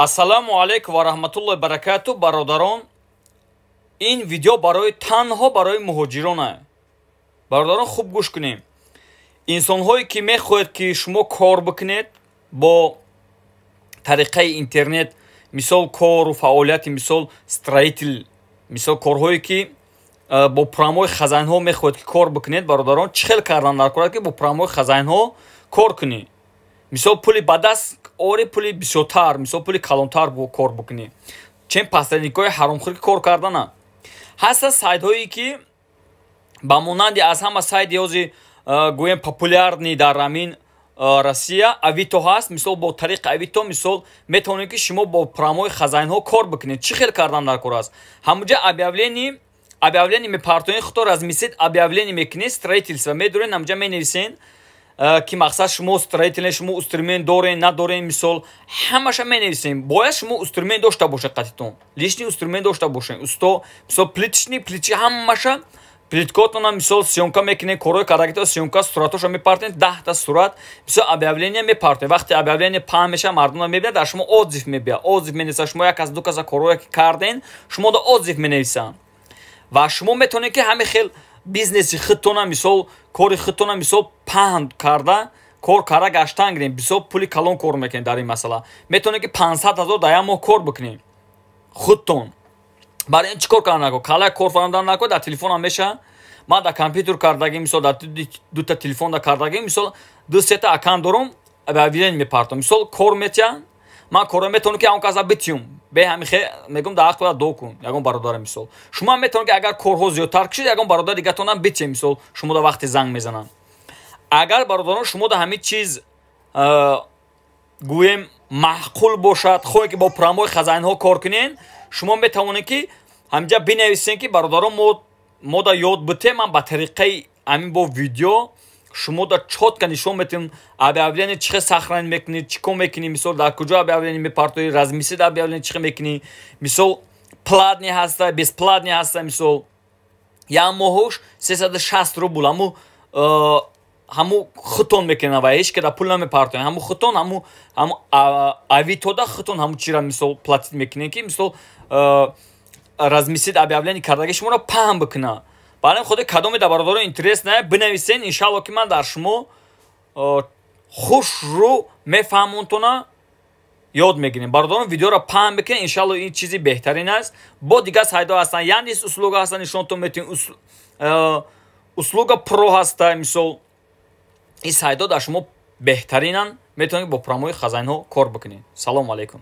Ассаламу алейкум ва раҳматуллоҳи баракату. Бародарон, ин видео барои танҳо барои муҳоҷирон аст. Бародарон, хуб гӯш кунем. Инсонҳое ки мехоҳед ки шумо кор бикунед бо тариқаи интернет, мисол кору фаъолияти мисол строитель, мисол корҳое ки бо программаҳои хазаинҳо мехоҳед ки кор бикунед. Бародарон, чӣ хел кардан дар кор ки бо программаҳои хазаинҳо кор кунед. Мисол пули ба даст ори пули бисёртар, мисол пули калонтар кор бикунӣ. Чен посредникҳои ҳаромхӯр кор кардана. Ҳаста сайтҳое ки ба монанди аз ҳама сайти ёзи гӯем популярни дар ҳамин Россия Авито ҳаст. Мисол бо тариқи Авито мисол метавонед ки шумо бо программаҳои хазаинҳо кор бикунед. Чӣ хел кардан дар кор аст? Ҳамуҷа объявление мепартонед, худто разместед, объявление мекунед, строительство медоред, ҳамуҷа менависед ки мақсад шумо строителе, шумо инструмент дорен, надорен, мисол ҳамаша менависем. Бояд шумо инструмент дошта бошед, қатитон лишни инструмент дошта бошед. Усто мисол плитични плитчи ҳамаша плиткотона мисол сёнка мекунед, корҳои карагито сёнка суратоша мепартонед, 10 та сурат мисол объявление мепартонед. Вақте объявление паҳн меша, мардумам мебият, дар шумо отзив мебият. Отзив менависад, шумо як аз ду каса корҳое ки карден, шумо да отзив менависанд ва шумо метавонед ки ҳамин хел бизнеси худтона мисол кори худтона мисол паҳн карда кор кара гаштан гирем, бисёр пули калон кор мекунед. Дар ин масъала метавонед ки 500 000 дар як моҳ кор бикунед худтон. барои ин чӣ кор кардан накун? кала кор фарандан накун, дар телефонам меша. ман дар компютер кардагим, мисол дар дута телефон дар кардагим, мисол 2-3 та аккаунт дорум, объявление мепартам. мисол кор метя ман корро метавонам ки он каса битюм бе ҳамин хе мегум дар ҳақта до кун ягон бародар. мисол шумо метавонед ки агар корҳо зиёдтар кушид, ягон бародар дигатонам битем. мисол шумо да вақти занг мезананд. агар бародарон шумо да ҳамин чиз гӯем маъқул бошад, хоҳед ки бо программаҳои хазаинҳо кор кунед, шумо метавонед ки ҳамҷа бинависед ки бародарон мо да ёд битем. ман ба тариқаи ҳамин бо видео шумо да чотка нишон метавонем объявление чӣ хел сахрани мекунед, чӣ кор мекунед, мисол дар куҷо объявление мепартоед, разместед объявление чӣ хел мекунед. мисол платни ҳаста, бесплатни ҳаста. мисол як моҳуш 360 рубл ҳаму хутон мекунед ва ҳеч када пул намепартоед. ҳаму хутон ҳаму авитода хутон ҳаму чира мисол платит мекунед ки мисол разместед объявление кардаги шуморо паҳн бикунад. барои худи кадоме да бародарон интерес на бинависен, иншалло ки ман дар шумо хушрӯ мефаҳмонтона ёд мегирем. бародарон видеоро паҳн бикунед, иншалло ин чизи беҳтарин аст. бо дигар сайтҳо ҳастанд, яндис услуга ҳаста, нишонтон метавонед, услуга про ҳаста. мисол ин сайтҳо дар шумо беҳтаринанд, метавонед бо программаҳои хазаинҳо кор бикунед. салому алейкум.